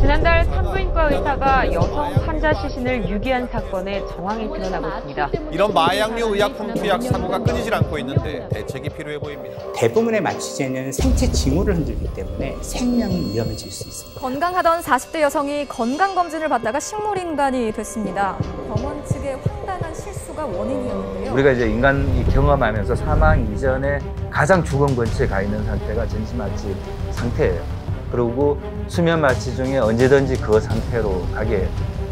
지난달 산부인과 의사가 여성 환자 시신을 유기한 사건에 정황이 드러나고 있습니다. 이런 마약류 의약품 투약 사고가 끊이질 않고 있는데 대책이 필요해 보입니다. 대부분의 마취제는 생체 징후를 흔들기 때문에 생명이 위험해질 수 있습니다. 건강하던 40대 여성이 건강검진을 받다가 식물인간이 됐습니다. 병원 측의 황당한 실수가 원인이었는데요. 우리가 이제 인간이 경험하면서 사망 이전에 가장 주거 근처에 가 있는 상태가 전신마취 상태예요. 그리고 수면 마취 중에 언제든지 그 상태로 가게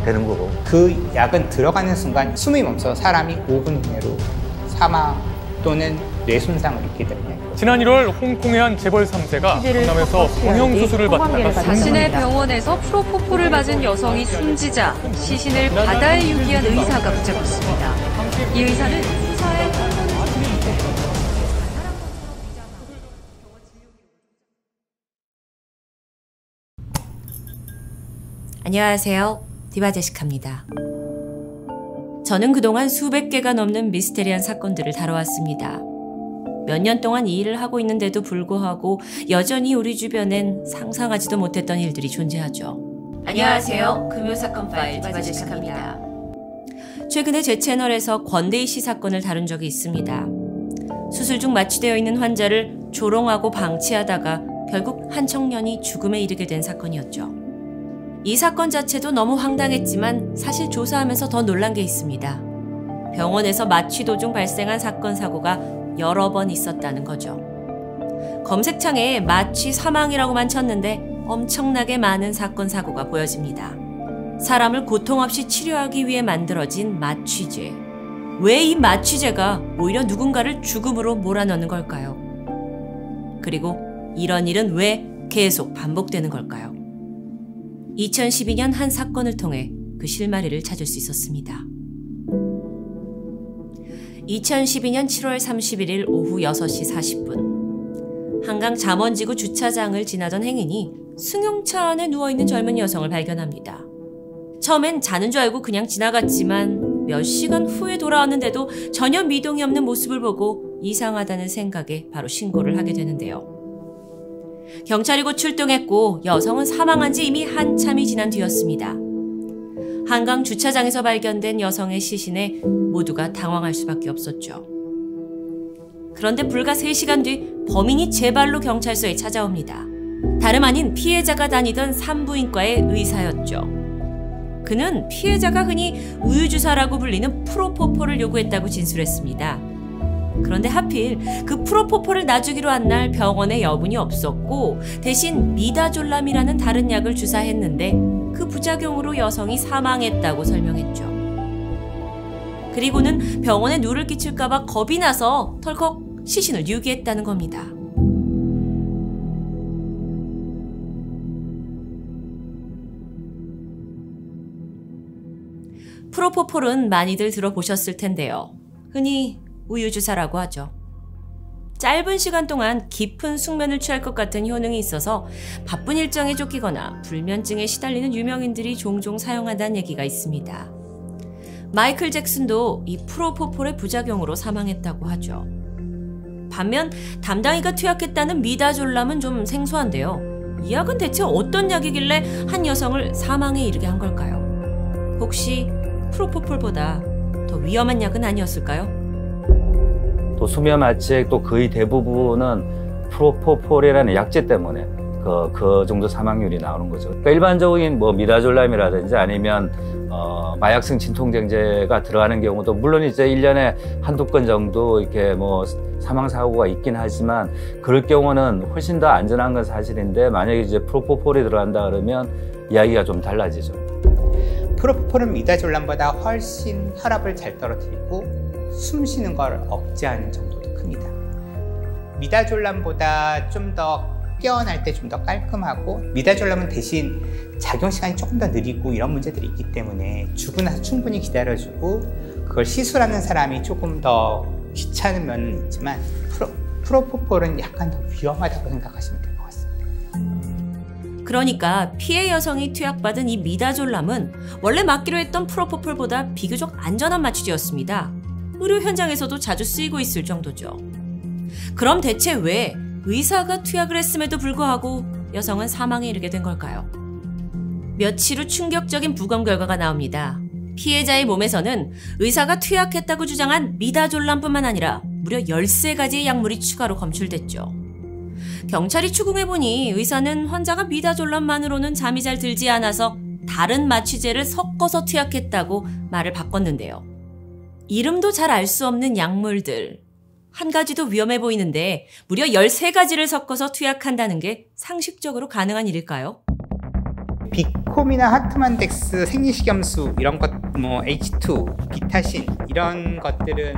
되는 거고. 그 약은 들어가는 순간 숨이 멈춰서 사람이 5분 이내로 사망 또는 뇌 손상을 입게 됩니다. 지난 1월 홍콩의 한 재벌 3세가 강남에서 성형수술을 받다가 자신의 병원에서 프로포폴을 맞은 여성이 숨지자 시신을 바다에 유기한 의사가 붙잡혔습니다. 이 의사는 수사에 안녕하세요. 디바제시카입니다. 저는 그동안 수백 개가 넘는 미스테리한 사건들을 다뤄왔습니다. 몇 년 동안 이 일을 하고 있는데도 불구하고 여전히 우리 주변엔 상상하지도 못했던 일들이 존재하죠. 안녕하세요. 금요사건 파일 디바제시카입니다. 최근에 제 채널에서 권대희 씨 사건을 다룬 적이 있습니다. 수술 중 마취되어 있는 환자를 조롱하고 방치하다가 결국 한 청년이 죽음에 이르게 된 사건이었죠. 이 사건 자체도 너무 황당했지만 사실 조사하면서 더 놀란 게 있습니다. 병원에서 마취 도중 발생한 사건 사고가 여러 번 있었다는 거죠. 검색창에 마취 사망이라고만 쳤는데 엄청나게 많은 사건 사고가 보여집니다. 사람을 고통 없이 치료하기 위해 만들어진 마취제. 왜 이 마취제가 오히려 누군가를 죽음으로 몰아넣는 걸까요? 그리고 이런 일은 왜 계속 반복되는 걸까요? 2012년 한 사건을 통해 그 실마리를 찾을 수 있었습니다. 2012년 7월 31일 오후 6시 40분 한강 잠원지구 주차장을 지나던 행인이 승용차 안에 누워있는 젊은 여성을 발견합니다. 처음엔 자는 줄 알고 그냥 지나갔지만 몇 시간 후에 돌아왔는데도 전혀 미동이 없는 모습을 보고 이상하다는 생각에 바로 신고를 하게 되는데요. 경찰이 곧 출동했고 여성은 사망한 지 이미 한참이 지난 뒤였습니다. 한강 주차장에서 발견된 여성의 시신에 모두가 당황할 수밖에 없었죠. 그런데 불과 3시간 뒤 범인이 제 발로 경찰서에 찾아옵니다. 다름 아닌 피해자가 다니던 산부인과의 의사였죠. 그는 피해자가 흔히 우유주사라고 불리는 프로포폴을 요구했다고 진술했습니다. 그런데 하필 그 프로포폴을 놔주기로 한 날 병원에 여분이 없었고 대신 미다졸람이라는 다른 약을 주사했는데 그 부작용으로 여성이 사망했다고 설명했죠. 그리고는 병원에 누를 끼칠까봐 겁이 나서 덜컥 시신을 유기했다는 겁니다. 프로포폴은 많이들 들어보셨을 텐데요. 흔히 우유주사라고 하죠. 짧은 시간 동안 깊은 숙면을 취할 것 같은 효능이 있어서 바쁜 일정에 쫓기거나 불면증에 시달리는 유명인들이 종종 사용한다는 얘기가 있습니다. 마이클 잭슨도 이 프로포폴의 부작용으로 사망했다고 하죠. 반면 담당이가 투약했다는 미다졸람은 좀 생소한데요. 이 약은 대체 어떤 약이길래 한 여성을 사망에 이르게 한 걸까요? 혹시 프로포폴보다 더 위험한 약은 아니었을까요? 또 수면 마취액 또 거의 대부분은 프로포폴이라는 약제 때문에 그 정도 사망률이 나오는 거죠. 그러니까 일반적인 뭐 미다졸람이라든지 아니면 마약성 진통제가 들어가는 경우도 물론 이제 1년에 한두 건 정도 이렇게 뭐 사망 사고가 있긴 하지만 그럴 경우는 훨씬 더 안전한 건 사실인데 만약에 이제 프로포폴이 들어간다 그러면 이야기가 좀 달라지죠. 프로포폴은 미다졸람보다 훨씬 혈압을 잘 떨어뜨리고 숨 쉬는 걸 억제하는 정도도 큽니다. 미다졸람보다 좀 더 깨어날 때 좀 더 깔끔하고 미다졸람은 대신 작용 시간이 조금 더 느리고 이런 문제들이 있기 때문에 주고 나서 충분히 기다려주고 그걸 시술하는 사람이 조금 더 귀찮은 면은 있지만 프로포폴은 약간 더 위험하다고 생각하시면 될 것 같습니다. 그러니까 피해 여성이 투약받은 이 미다졸람은 원래 맞기로 했던 프로포폴보다 비교적 안전한 마취제였습니다. 의료 현장에서도 자주 쓰이고 있을 정도죠. 그럼 대체 왜 의사가 투약을 했음에도 불구하고 여성은 사망에 이르게 된 걸까요? 며칠 후 충격적인 부검 결과가 나옵니다. 피해자의 몸에서는 의사가 투약했다고 주장한 미다졸람뿐만 아니라 무려 13가지의 약물이 추가로 검출됐죠. 경찰이 추궁해보니 의사는 환자가 미다졸람만으로는 잠이 잘 들지 않아서 다른 마취제를 섞어서 투약했다고 말을 바꿨는데요. 이름도 잘 알 수 없는 약물들. 한 가지도 위험해 보이는데 무려 13가지를 섞어서 투약한다는 게 상식적으로 가능한 일일까요? 비콤이나 하트만덱스, 생리식염수 이런 것, 뭐 H2, 비타신 이런 것들은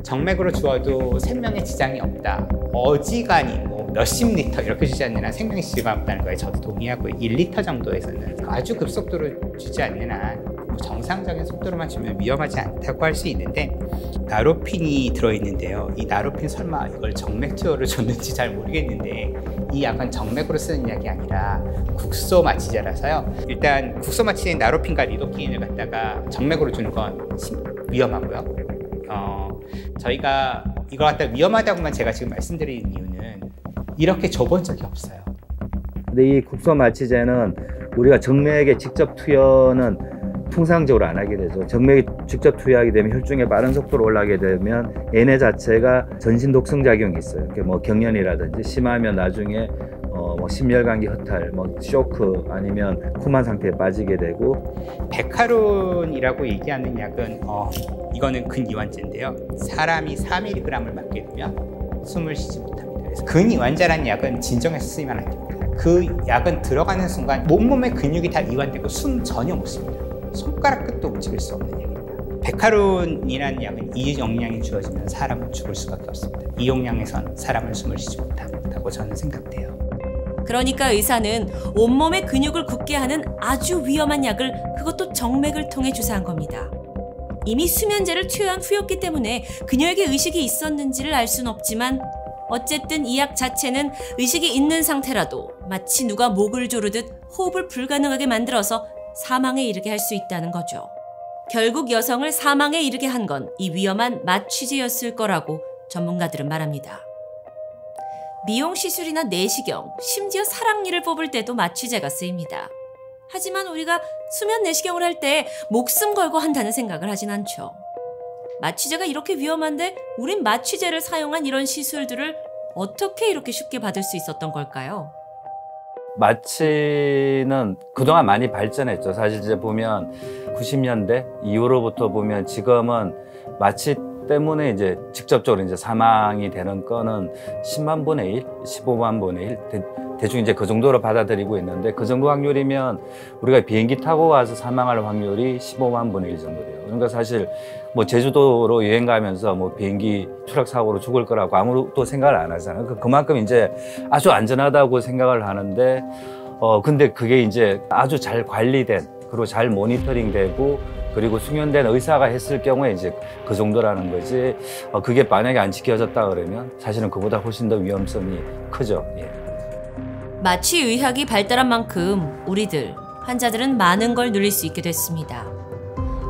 정맥으로 주어도 생명에 지장이 없다. 어지간히 뭐 몇십 리터 이렇게 주지 않는 한 생명에 지장이 없다는 거에 저도 동의하고요. 1리터 정도에서는 아주 급속도로 주지 않는 한 정상적인 속도로만 주면 위험하지 않다고 할 수 있는데, 나로핀이 들어있는데요. 이 나로핀 설마 이걸 정맥 투여로 줬는지 잘 모르겠는데 이 약은 정맥으로 쓰는 약이 아니라 국소 마취제라서요. 일단 국소 마취제인 나로핀과 리도케인을 갖다가 정맥으로 주는 건 위험하고요. 저희가 이걸 갖다 위험하다고만 제가 지금 말씀드리는 이유는 이렇게 줘본 적이 없어요. 근데 이 국소 마취제는 우리가 정맥에 직접 투여는 통상적으로 안 하게 되죠. 정맥에 직접 투여하게 되면 혈중에 빠른 속도로 올라가게 되면 얘네 자체가 전신 독성 작용이 있어요. 뭐 경련이라든지 심하면 나중에 뭐 심혈관계 허탈, 뭐 쇼크 아니면 코만 상태에 빠지게 되고. 베카론이라고 얘기하는 약은 이거는 근이완제인데요. 사람이 4mg을 맞게 되면 숨을 쉬지 못합니다. 그래서 근이완제라는 약은 진정해서 쓰이면 안 됩니다. 그 약은 들어가는 순간 온몸의 근육이 다 이완되고 숨 전혀 못 쉽니다. 손가락 끝도 움직일 수 없는 약입니다. 베카론이라는 약은 이 용량이 주어지면 사람은 죽을 수밖에 없습니다. 이 용량에선 사람은 숨을 쉬지 못한다고 저는 생각돼요. 그러니까 의사는 온몸의 근육을 굳게 하는 아주 위험한 약을, 그것도 정맥을 통해 주사한 겁니다. 이미 수면제를 투여한 후였기 때문에 그녀에게 의식이 있었는지를 알 수는 없지만 어쨌든 이 약 자체는 의식이 있는 상태라도 마치 누가 목을 조르듯 호흡을 불가능하게 만들어서 사망에 이르게 할 수 있다는 거죠. 결국 여성을 사망에 이르게 한 건 이 위험한 마취제였을 거라고 전문가들은 말합니다. 미용 시술이나 내시경, 심지어 사랑니를 뽑을 때도 마취제가 쓰입니다. 하지만 우리가 수면 내시경을 할 때 목숨 걸고 한다는 생각을 하진 않죠. 마취제가 이렇게 위험한데 우린 마취제를 사용한 이런 시술들을 어떻게 이렇게 쉽게 받을 수 있었던 걸까요? 마취는 그동안 많이 발전했죠. 사실 이제 보면 90년대 이후로부터 보면 지금은 마취 때문에 이제 직접적으로 이제 사망이 되는 건은 10만 분의 1, 15만 분의 1 대충 이제 그 정도로 받아들이고 있는데, 그 정도 확률이면 우리가 비행기 타고 와서 사망할 확률이 15만 분의 1 정도 돼요. 그러니까 사실 뭐 제주도로 여행 가면서 뭐 비행기 추락 사고로 죽을 거라고 아무도 생각을 안 하잖아요. 그만큼 이제 아주 안전하다고 생각을 하는데, 근데 그게 이제 아주 잘 관리된, 그리고 잘 모니터링되고, 그리고 숙련된 의사가 했을 경우에 이제 그 정도라는 거지, 그게 만약에 안 지켜졌다 그러면 사실은 그보다 훨씬 더 위험성이 크죠. 예. 마취의학이 발달한 만큼 우리들, 환자들은 많은 걸 누릴 수 있게 됐습니다.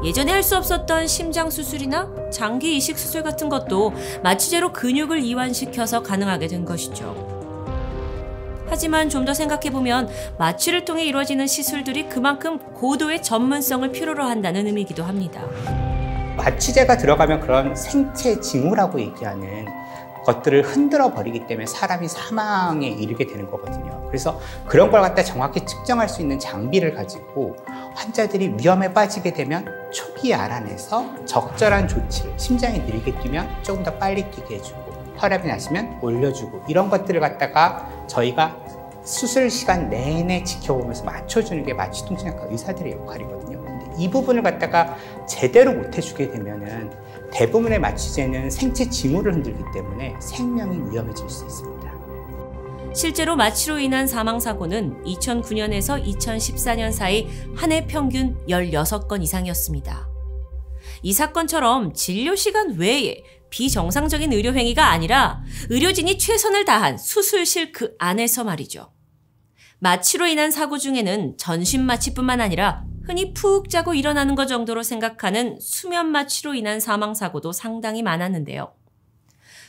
예전에 할 수 없었던 심장 수술이나 장기 이식 수술 같은 것도 마취제로 근육을 이완시켜서 가능하게 된 것이죠. 하지만 좀 더 생각해보면 마취를 통해 이루어지는 시술들이 그만큼 고도의 전문성을 필요로 한다는 의미이기도 합니다. 마취제가 들어가면 그런 생체 징후라고 얘기하는 것들을 흔들어 버리기 때문에 사람이 사망에 이르게 되는 거거든요. 그래서 그런 걸 갖다 정확히 측정할 수 있는 장비를 가지고 환자들이 위험에 빠지게 되면 초기에 알아내서 적절한 조치를, 심장이 느리게 뛰면 조금 더 빨리 뛰게 해주고, 혈압이 낮으면 올려주고, 이런 것들을 갖다가 저희가 수술 시간 내내 지켜보면서 맞춰주는 게 마취통신학과 의사들의 역할이거든요. 근데 이 부분을 갖다가 제대로 못 해주게 되면은 대부분의 마취제는 생체 징후를 흔들기 때문에 생명이 위험해질 수 있습니다. 실제로 마취로 인한 사망사고는 2009년에서 2014년 사이 한 해 평균 16건 이상이었습니다. 이 사건처럼 진료 시간 외에 비정상적인 의료 행위가 아니라 의료진이 최선을 다한 수술실 그 안에서 말이죠. 마취로 인한 사고 중에는 전신 마취뿐만 아니라 흔히 푹 자고 일어나는 것 정도로 생각하는 수면 마취로 인한 사망 사고도 상당히 많았는데요.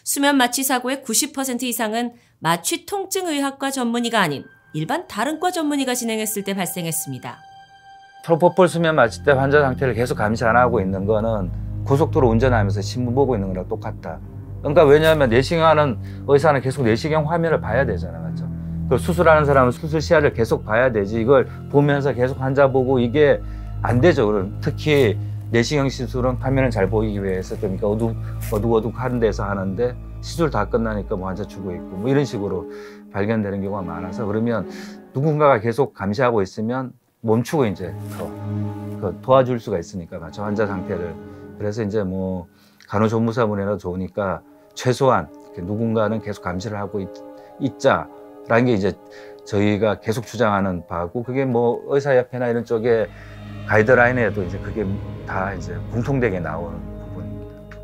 수면 마취 사고의 90% 이상은 마취 통증 의학과 전문의가 아닌 일반 다른 과 전문의가 진행했을 때 발생했습니다. 프로포폴 수면 마취 때 환자 상태를 계속 감시 안 하고 있는 거는 고속도로 운전하면서 신문 보고 있는 거랑 똑같다. 그러니까 왜냐하면 내시경하는 의사는 계속 내시경 화면을 봐야 되잖아, 맞죠? 그 수술하는 사람은 수술 시야를 계속 봐야 되지. 이걸 보면서 계속 환자 보고 이게 안 되죠. 그럼 특히 내시경 시술은 화면을 잘 보이기 위해서 그러니까 어둑어둑한 데서 하는데 시술 다 끝나니까 뭐 환자 죽어 있고 뭐 이런 식으로 발견되는 경우가 많아서 그러면 누군가가 계속 감시하고 있으면 멈추고 이제 도와줄 수가 있으니까 맞죠? 환자 상태를. 그래서 이제 뭐 간호조무사분이라도 좋으니까 최소한 누군가는 계속 감시를 하고 있자라는 게 이제 저희가 계속 주장하는 바고 그게 뭐 의사협회나 이런 쪽에 가이드라인에도 이제 그게 다 이제 공통되게 나오는 부분입니다.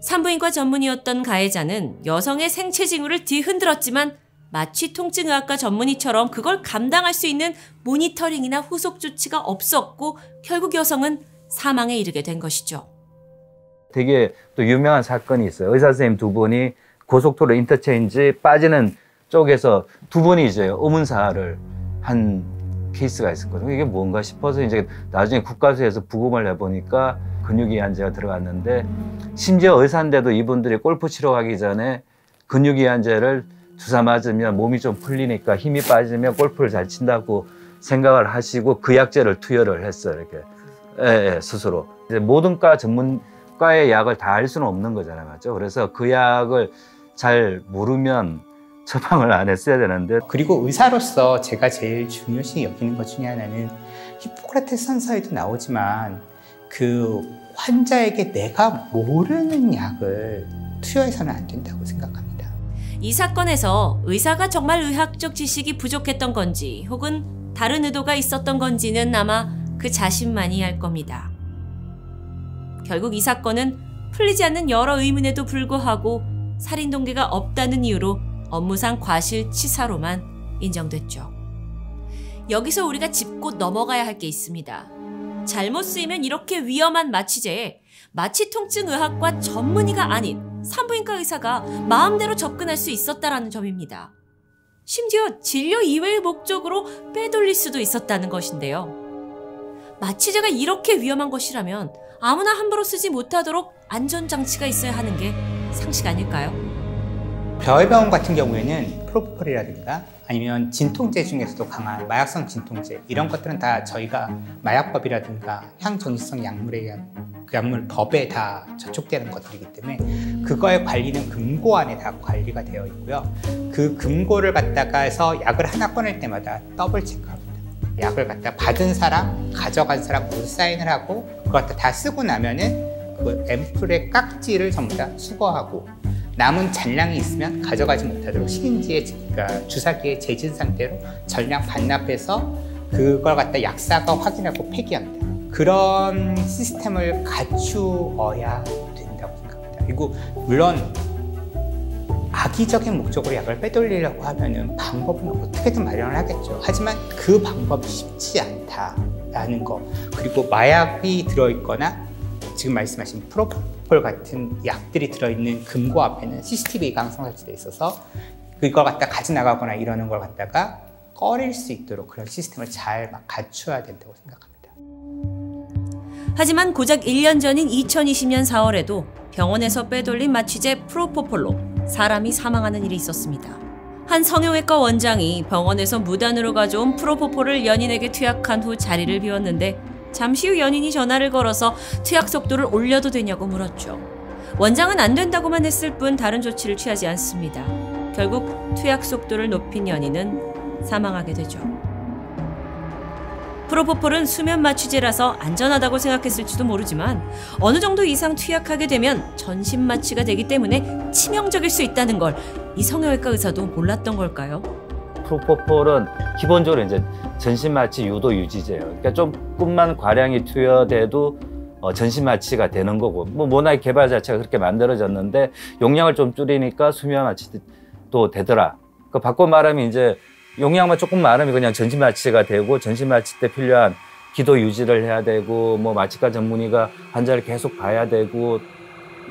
산부인과 전문의였던 가해자는 여성의 생체 징후를 뒤흔들었지만 마취 통증의학과 전문의처럼 그걸 감당할 수 있는 모니터링이나 후속 조치가 없었고 결국 여성은 사망에 이르게 된 것이죠. 되게 또 유명한 사건이 있어요. 의사 선생님 두 분이 고속도로 인터체인지 빠지는 쪽에서 두 분이 이제 의문사를 한 케이스가 있었거든요. 이게 뭔가 싶어서 이제 나중에 국가수에서 부검을 해보니까 근육이완제가 들어갔는데 심지어 의사인데도 이분들이 골프 치러 가기 전에 근육이완제를 주사 맞으면 몸이 좀 풀리니까 힘이 빠지면 골프를 잘 친다고 생각을 하시고 그 약제를 투여를 했어요. 이렇게 스스로. 이제 모든 과 전문과의 약을 다 알 수는 없는 거잖아요, 맞죠? 그래서 그 약을 잘 모르면 처방을 안 했어야 되는데. 그리고 의사로서 제가 제일 중요시 여기는 것 중에 하나는 히포크라테스 선서에도 나오지만 그 환자에게 내가 모르는 약을 투여해서는 안 된다고 생각합니다. 이 사건에서 의사가 정말 의학적 지식이 부족했던 건지 혹은 다른 의도가 있었던 건지는 아마 그 자신만이 알 겁니다. 결국 이 사건은 풀리지 않는 여러 의문에도 불구하고 살인 동기가 없다는 이유로 업무상 과실치사로만 인정됐죠. 여기서 우리가 짚고 넘어가야 할 게 있습니다. 잘못 쓰이면 이렇게 위험한 마취제에 마취통증의학과 전문의가 아닌 산부인과 의사가 마음대로 접근할 수 있었다는 점입니다. 심지어 진료 이외의 목적으로 빼돌릴 수도 있었다는 것인데요. 마취제가 이렇게 위험한 것이라면 아무나 함부로 쓰지 못하도록 안전장치가 있어야 하는 게 상식 아닐까요? 별병원 같은 경우에는 프로포폴이라든가 아니면 진통제 중에서도 강한 마약성 진통제 이런 것들은 다 저희가 마약법이라든가 향정신성 약물에 의한 그 약물법에 다 저촉되는 것들이기 때문에 그거의 관리는 금고 안에 다 관리가 되어 있고요. 그 금고를 갖다가 해서 약을 하나 꺼낼 때마다 더블 체크합니다. 약을 갖다 받은 사람, 가져간 사람 모두 사인을 하고 그거 갖다 다 쓰고 나면은 그 앰플의 깍지를 전부 다 수거하고 남은 잔량이 있으면 가져가지 못하도록 시린지에 그러니까 주사기에 재진 상태로 전량 반납해서 그걸 갖다 약사가 확인하고 폐기합니다. 그런 시스템을 갖추어야 된다고 생각합니다. 그리고 물론 악의적인 목적으로 약을 빼돌리려고 하면은 방법은 어떻게든 마련을 하겠죠. 하지만 그 방법이 쉽지 않다라는 거. 그리고 마약이 들어있거나 지금 말씀하신 프로포폴 같은 약들이 들어있는 금고 앞에는 CCTV가 항상 설치되어 있어서 그걸 갖다 가져나가거나 이러는 걸 갖다가 꺼릴 수 있도록 그런 시스템을 잘 갖춰야 된다고 생각합니다. 하지만 고작 1년 전인 2020년 4월에도 병원에서 빼돌린 마취제 프로포폴로 사람이 사망하는 일이 있었습니다. 한 성형외과 원장이 병원에서 무단으로 가져온 프로포폴을 연인에게 투약한 후 자리를 비웠는데 잠시 후 연인이 전화를 걸어서 투약 속도를 올려도 되냐고 물었죠. 원장은 안 된다고만 했을 뿐 다른 조치를 취하지 않습니다. 결국 투약 속도를 높인 연인은 사망하게 되죠. 프로포폴은 수면 마취제라서 안전하다고 생각했을지도 모르지만 어느 정도 이상 투약하게 되면 전신 마취가 되기 때문에 치명적일 수 있다는 걸 이 성형외과 의사도 몰랐던 걸까요? 프로포폴은 기본적으로 이제 전신 마취 유도 유지제예요. 그러니까 조금만 과량이 투여돼도 전신 마취가 되는 거고, 뭐 워낙 개발 자체가 그렇게 만들어졌는데 용량을 좀 줄이니까 수면 마취도 되더라. 그 바꿔 말하면 이제 용량만 조금 많으면 그냥 전신 마취가 되고, 전신 마취 때 필요한 기도 유지를 해야 되고, 뭐 마취과 전문의가 환자를 계속 봐야 되고.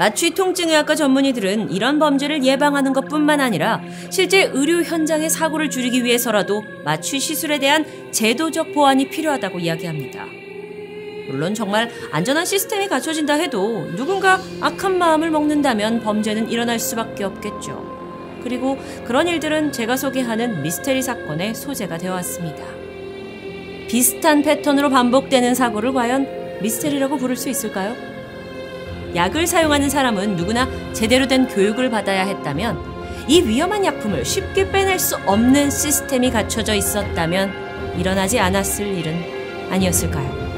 마취 통증의학과 전문의들은 이런 범죄를 예방하는 것뿐만 아니라 실제 의료 현장의 사고를 줄이기 위해서라도 마취 시술에 대한 제도적 보완이 필요하다고 이야기합니다. 물론 정말 안전한 시스템이 갖춰진다 해도 누군가 악한 마음을 먹는다면 범죄는 일어날 수밖에 없겠죠. 그리고 그런 일들은 제가 소개하는 미스테리 사건의 소재가 되어왔습니다. 비슷한 패턴으로 반복되는 사고를 과연 미스테리라고 부를 수 있을까요? 약을 사용하는 사람은 누구나 제대로 된 교육을 받아야 했다면 이 위험한 약품을 쉽게 빼낼 수 없는 시스템이 갖춰져 있었다면 일어나지 않았을 일은 아니었을까요?